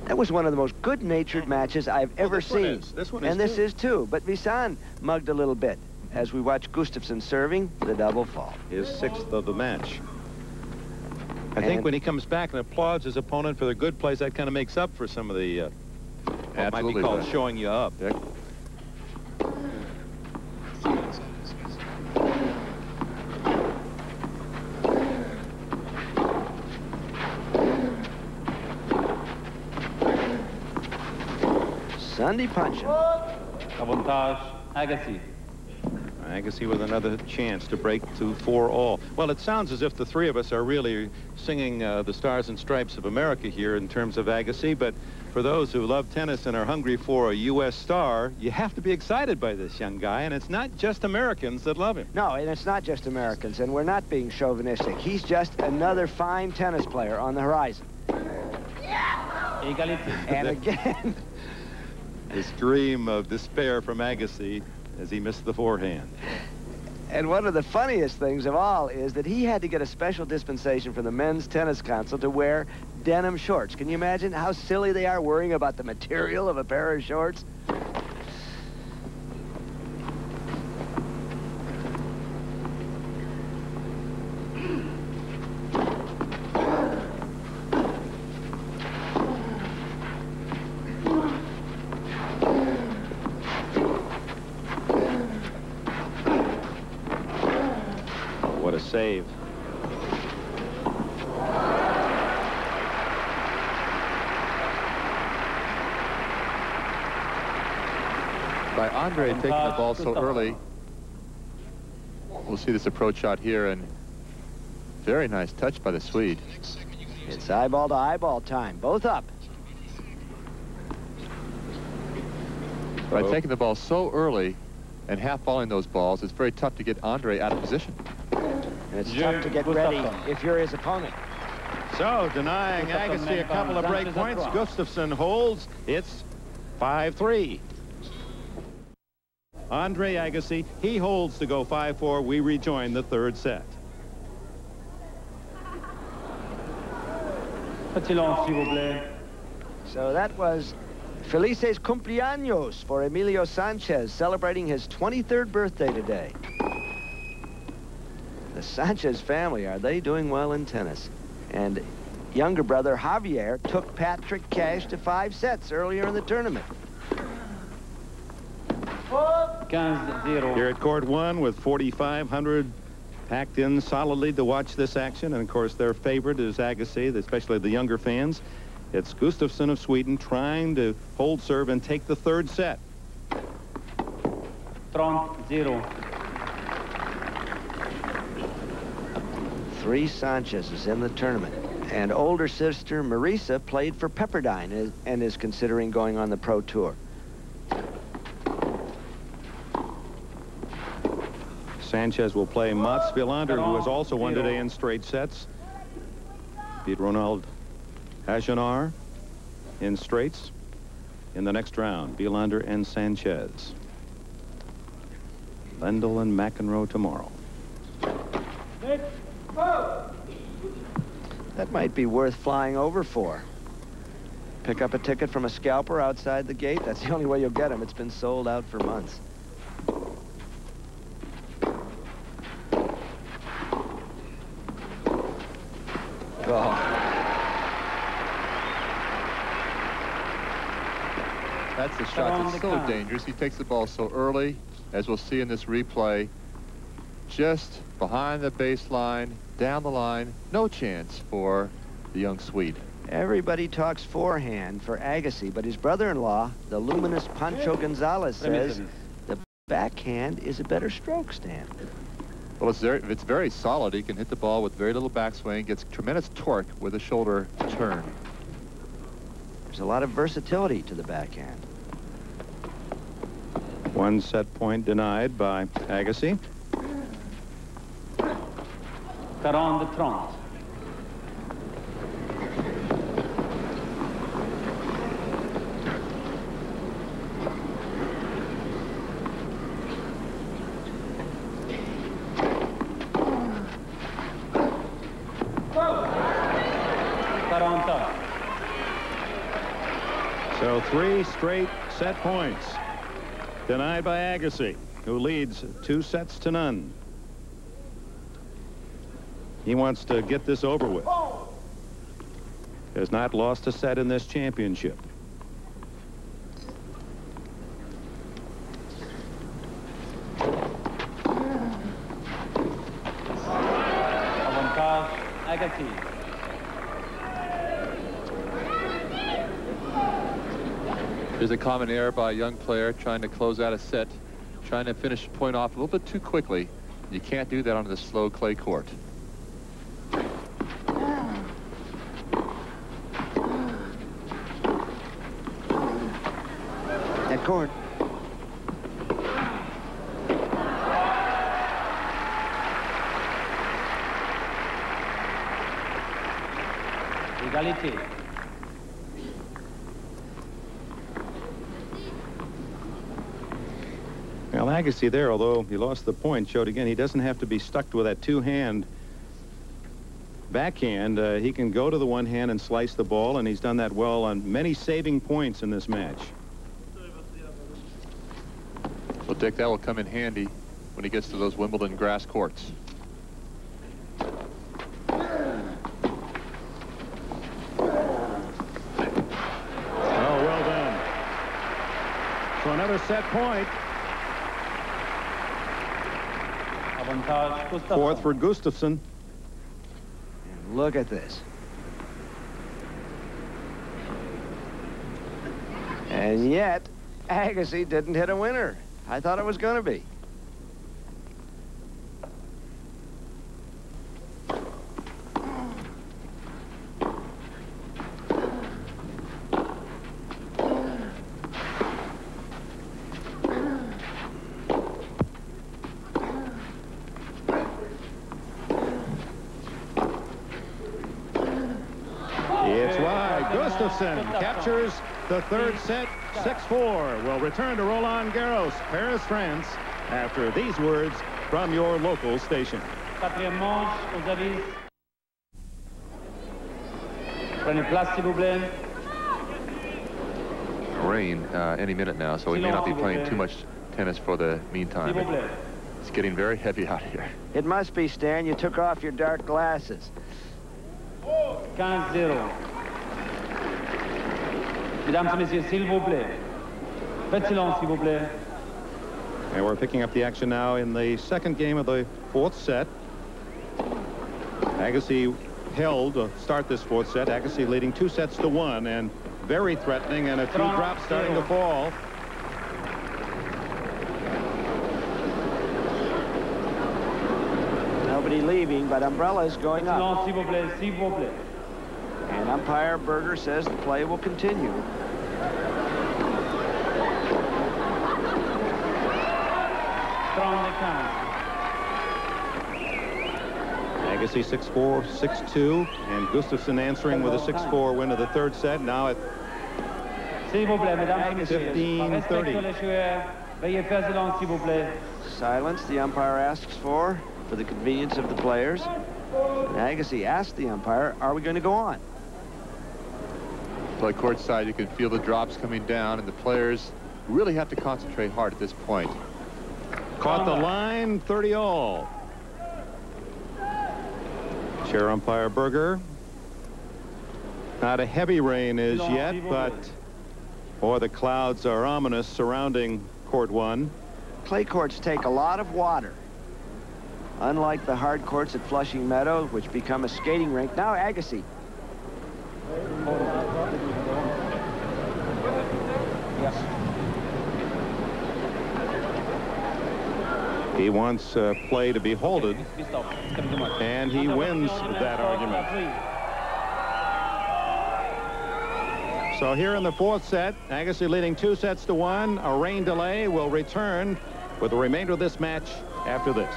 that was one of the most good-natured matches I've ever seen. This one is and this too. is too. But Visan mugged a little bit as we watch Gustafsson serving the double fault. His 6th of the match. I think when he comes back and applauds his opponent for their good plays, that kind of makes up for some of the what might be called showing you up. Dick. Sunday punching. Avantage Agassi. Agassi with another chance to break to 4-all. Well, it sounds as if the three of us are really singing the Stars and Stripes of America here in terms of Agassi, but for those who love tennis and are hungry for a U.S. star, you have to be excited by this young guy, and it's not just Americans that love him. No, and it's not just Americans, and we're not being chauvinistic. He's just another fine tennis player on the horizon. Égalité. And again... The scream of despair from Agassi as he missed the forehand. And one of the funniest things of all is that he had to get a special dispensation from the Men's Tennis Council to wear denim shorts. Can you imagine how silly they are worrying about the material of a pair of shorts? What a save. By Andre taking the ball so early, we'll see this approach shot here, and very nice touch by the Swede. It's eyeball to eyeball time. Both up. By taking the ball so early and half-balling those balls, it's very tough to get Andre out of position. And it's tough to get ready if you're his opponent. So, denying Agassi a couple of break points, Gustafsson holds. It's 5-3. Andre Agassi, he holds to go 5-4. We rejoin the third set. Petit long, s'il vous plaît. So that was Felices Cumpleaños for Emilio Sanchez, celebrating his 23rd birthday today. The Sanchez family, are they doing well in tennis? And younger brother Javier took Patrick Cash to 5 sets earlier in the tournament. 15-0. Here at court 1 with 4,500 packed in solidly to watch this action. And, of course, their favorite is Agassi, especially the younger fans. It's Gustafsson of Sweden trying to hold serve and take the third set. 30-0. 3 Sanchez's in the tournament. And older sister Marisa played for Pepperdine and is considering going on the Pro Tour. Sanchez will play Mats Wilander, who has also won today in straight sets. beat Ronald Hajanar in straights in the next round. Wielander and Sanchez. Lendl and McEnroe tomorrow. That might be worth flying over for. Pick up a ticket from a scalper outside the gate. That's the only way you'll get him. It's been sold out for months. Oh. That's the shot that's so dangerous. He takes the ball so early, as we'll see in this replay. Just behind the baseline, down the line, no chance for the young Swede. Everybody talks forehand for Agassi, but his brother-in-law, the luminous Pancho Gonzalez, says the backhand is a better stroke, Stan. Well, it's very solid. He can hit the ball with very little backswing, gets tremendous torque with a shoulder turn. There's a lot of versatility to the backhand. One set point denied by Agassi. 40-30. So 3 straight set points denied by Agassi, who leads 2-0. He wants to get this over with. Has not lost a set in this championship. Avantage Agassi. There's a common error by a young player trying to close out a set, trying to finish a point off a little bit too quickly. You can't do that on the slow clay court. That court. Égalité. Well, Agassi there, although he lost the point, showed again he doesn't have to be stuck with that two-hand backhand. He can go to the one hand and slice the ball, and he's done that well on many saving points in this match. Well, Dick, that will come in handy when he gets to those Wimbledon grass courts. Oh, well done. So another set point. Avantage Gustafsson. Fourth for Gustafsson. And look at this. And yet, Agassi didn't hit a winner. I thought it was going to be. It's wide. Gustafsson captures the third set, 6-4. We'll return to Roland Garros, Paris, France, after these words from your local station. Quatrième manche aux avis. Prenez place, s'il vous plaît. Rain any minute now, so he may not be playing too much tennis for the meantime. S'il vous plaît. It's getting very heavy out here. It must be, Stan. You took off your dark glasses. 15-0. Mesdames et messieurs, s'il vous plaît. Faites silence, s'il vous plaît. And we're picking up the action now in the second game of the fourth set. Agassi held to start this fourth set. Agassi leading 2-1 and very threatening, and a few drops starting to fall. Nobody leaving, but umbrellas going up. Silence, s'il vous plaît, s'il vous plaît. And umpire Berger says the play will continue. Agassi 6-4, 6-2, and Gustafsson answering with a 6-4 win of the third set. Now at 15-30. Silence the umpire asks for the convenience of the players. And Agassi asked the umpire, are we going to go on? Like courtside, you can feel the drops coming down, and the players really have to concentrate hard at this point. Caught the line, 30-all. Chair umpire Berger. Not a heavy rain as yet, but the clouds are ominous surrounding court 1. Clay courts take a lot of water. Unlike the hard courts at Flushing Meadow, which become a skating rink. Now Agassi. He wants play to be halted, and he wins that argument. So here in the fourth set, Agassi leading 2-1. A rain delay will return with the remainder of this match after this.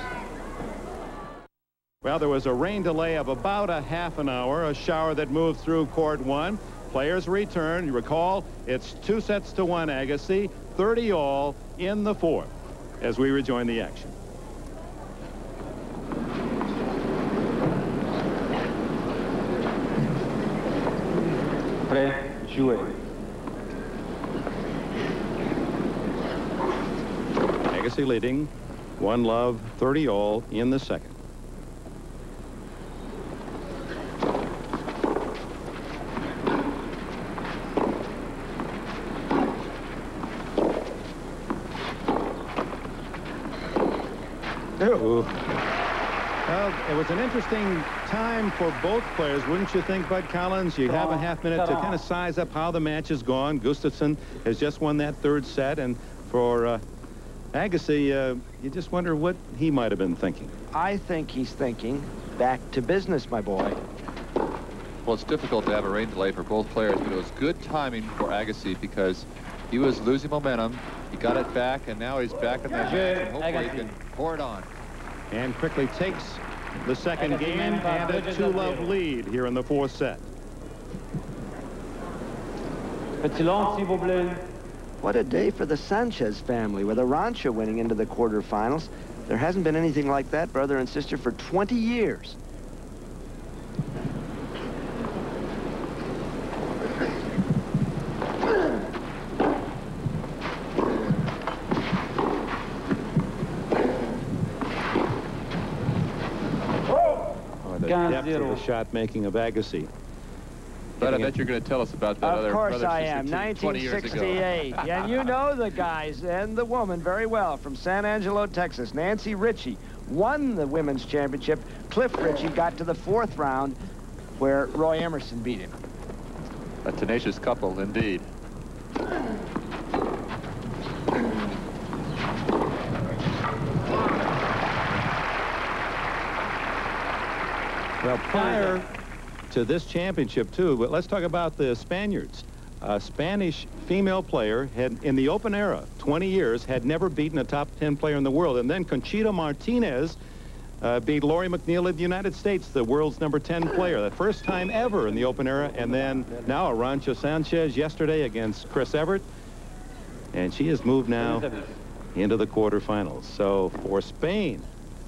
Well, there was a rain delay of about a half an hour, a shower that moved through court 1. Players return. You recall, it's 2-1 Agassi, 30-all in the fourth as we rejoin the action. Prêt, jouer. Agassi leading 1-love, 30-all in the second. Well, it was an interesting time for both players, wouldn't you think, Bud Collins? You have a half minute to kind of size up how the match has gone. Gustafsson has just won that third set, and for Agassi, you just wonder what he might have been thinking. I think he's thinking, back to business, my boy. Well, it's difficult to have a rain delay for both players, but it was good timing for Agassi because he was losing momentum. He got it back, and now he's back in the match, and hopefully he can pour it on. And quickly takes the second game and a 2-love lead here in the fourth set. What a day for the Sanchez family, with Arantxa winning into the quarterfinals. There hasn't been anything like that, brother and sister, for 20 years. Depth of the shot making of Agassi. But I bet you're going to tell us about that other brother. Of course I am. 1968. And you know the guys and the woman very well from San Angelo, Texas. Nancy Ritchie won the women's championship. Cliff Ritchie got to the fourth round where Roy Emerson beat him. A tenacious couple indeed. Well, prior to this championship, too, but let's talk about the Spaniards. A Spanish female player had, in the open era, 20 years, had never beaten a top 10 player in the world. And then Conchita Martinez beat Lori McNeil of the United States, the world's number 10 player. The first time ever in the open era. And then now Arantxa Sanchez yesterday against Chris Evert. And she has moved now into the quarterfinals. So for Spain,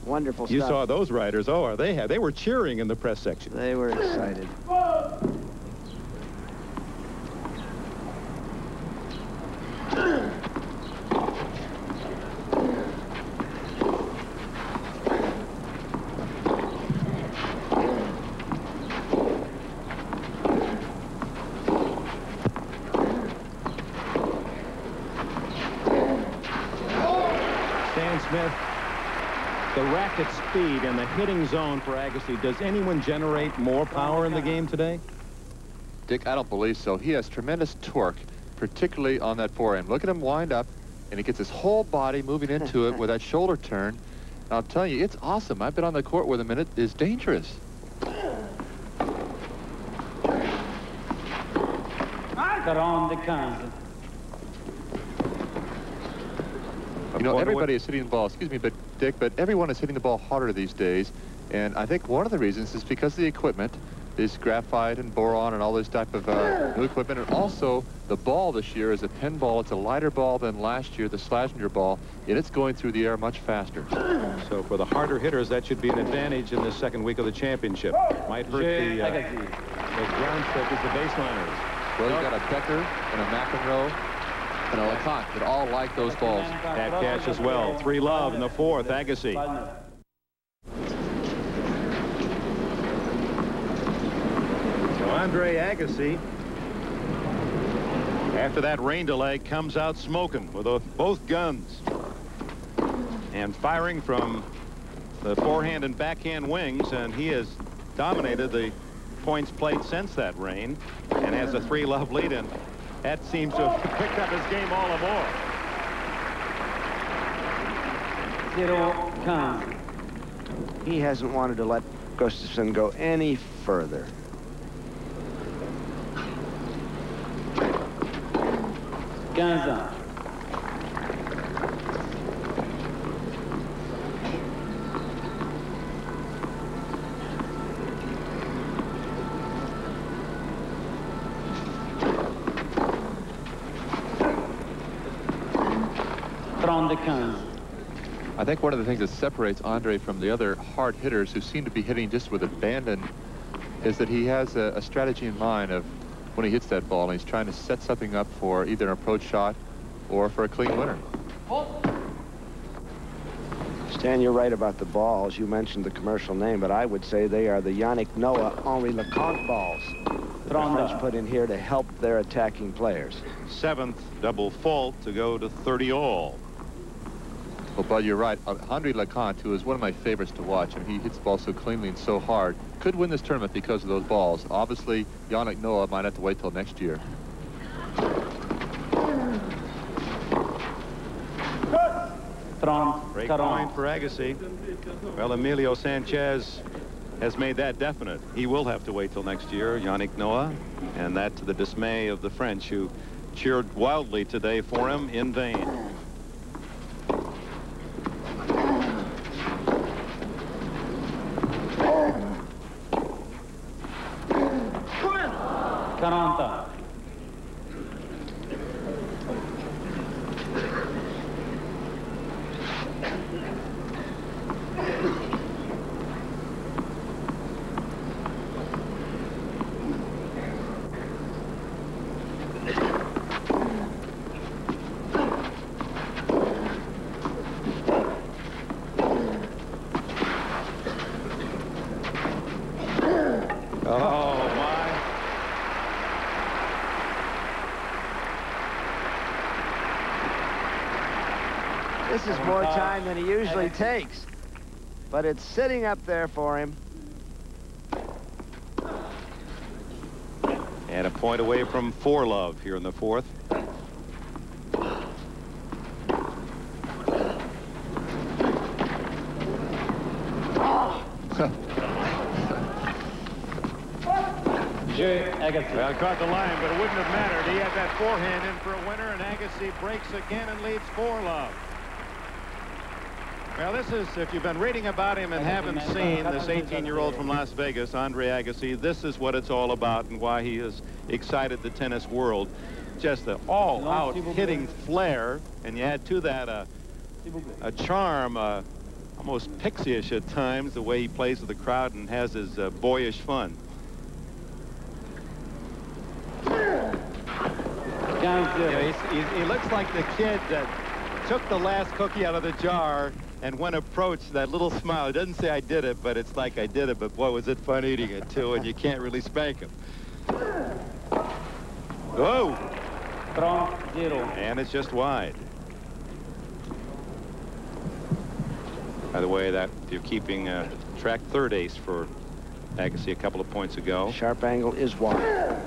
wonderful stuff. You saw those riders. Oh, they were cheering in the press section. They were excited. Stan Smith, the racket speed and the hitting zone for Agassi. Does anyone generate more power in the game today? Dick, I don't believe so. He has tremendous torque, particularly on that forehand. Look at him wind up, and he gets his whole body moving into it with that shoulder turn. And I'll tell you, it's awesome. I've been on the court with him, and it is dangerous. You know, everybody is hitting the ball, excuse me, but Dick, but everyone is hitting the ball harder these days. And I think one of the reasons is because of the equipment, is graphite and boron and all this type of new equipment. And also, the ball this year is a pin ball. It's a lighter ball than last year, the Schlesinger ball, and it's going through the air much faster. So for the harder hitters, that should be an advantage in the second week of the championship. Might hurt the ground strokers, the baseliners. Well, you've got a Becker and a McEnroe and a LeConte that all like those balls. That catch as well. 3-love in the fourth, Agassi. So Andre Agassi, after that rain delay, comes out smoking with both guns and firing from the forehand and backhand wings, and he has dominated the points played since that rain and has a 3-love lead, and that seems to have picked up his game all the more. 0-15. He hasn't wanted to let Gustafsson go any further. Gustafsson. I think one of the things that separates Andre from the other hard hitters who seem to be hitting just with abandon is that he has a strategy in mind of when he hits that ball, and he's trying to set something up for either an approach shot or for a clean winner. Stan, you're right about the balls. You mentioned the commercial name, but I would say they are the Yannick Noah Henri LeConte balls that the French put in here to help their attacking players. 7th double fault to go to 30 all. Well, Bud, you're right. Henri LeConte, who is one of my favorites to watch, and he hits the ball so cleanly and so hard, could win this tournament because of those balls. Obviously, Yannick Noah might have to wait till next year. Break point for Agassi. Well, Emilio Sanchez has made that definite. He will have to wait till next year, Yannick Noah, and that to the dismay of the French, who cheered wildly today for him in vain. This is more time than he usually takes, but it's sitting up there for him. And a point away from 4-love here in the fourth. Well, caught the line, but it wouldn't have mattered. He had that forehand in for a winner, and Agassi breaks again and leads 4-love. Well, this is, if you've been reading about him and haven't seen this 18-year-old from Las Vegas, Andre Agassi, this is what it's all about and why he has excited the tennis world. Just an all-out hitting flair, and you add to that a charm, almost pixie-ish at times, the way he plays with the crowd and has his boyish fun. Yeah, he looks like the kid that took the last cookie out of the jar, and when approached, that little smile. It doesn't say I did it, but it's like I did it, but boy, was it fun eating it, too, and you can't really spank him. Whoa! And it's just wide. By the way, that you're keeping track third ace for Agassi a couple of points ago. Sharp angle is wide.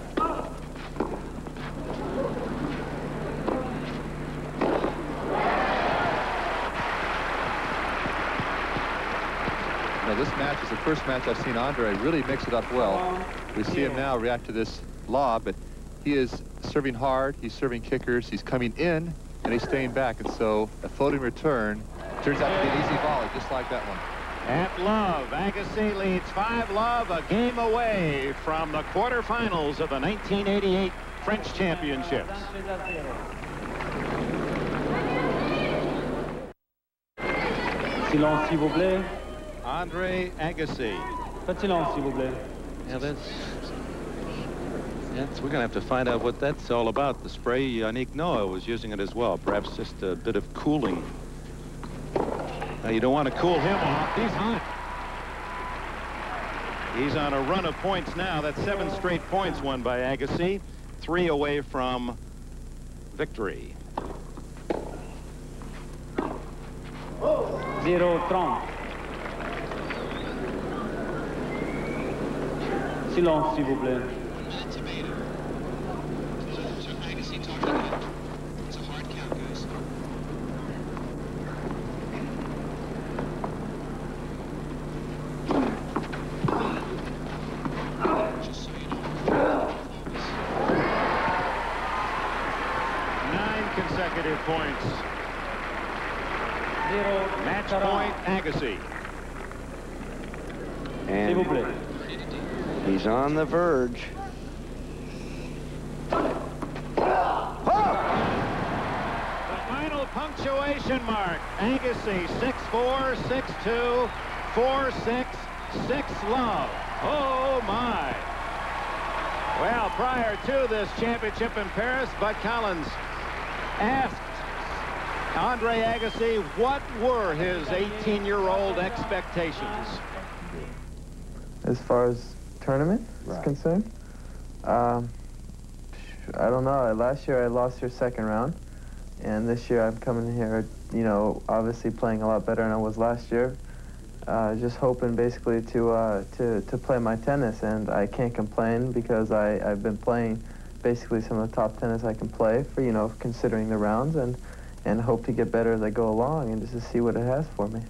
Now, this match is the first match I've seen Andre really mix it up well. We see him now react to this lob, but he is serving hard, he's serving kickers, he's coming in, and he's staying back. And so a floating return turns out to be an easy volley, just like that one. At love, Agassi leads 5-love, a game away from the quarterfinals of the 1988 French Championships. Silence, s'il vous plaît. Andre Agassi. Faites silence, s'il vous plaît. Yeah, we're going to have to find out what that's all about. The spray, Yannick Noah was using it as well. Perhaps just a bit of cooling. Now, you don't want to cool him off. He's hot. He's on a run of points now. That's 7 straight points won by Agassi. 3 away from victory. 0-30. Silence, s'il vous plaît. Consecutive points. Match point, Agassi. And he's on the verge. The final punctuation mark. Agassi 6-4, 6-2, 4-6, 6-love. Oh my. Well, prior to this championship in Paris, Bud Collins asked Andre Agassi what were his 18-year-old expectations. As far as tournament is concerned, I don't know. Last year I lost your second round, and this year I'm coming here, you know, obviously playing a lot better than I was last year. Just hoping basically to play my tennis, and I can't complain because I've been playing basically some of the top tennis I can play for, you know, considering the rounds, and hope to get better as I go along and just to see what it has for me.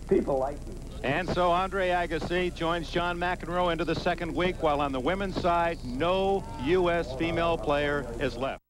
People like you. And so Andre Agassi joins John McEnroe into the second week, while on the women's side, no U.S. female player is left.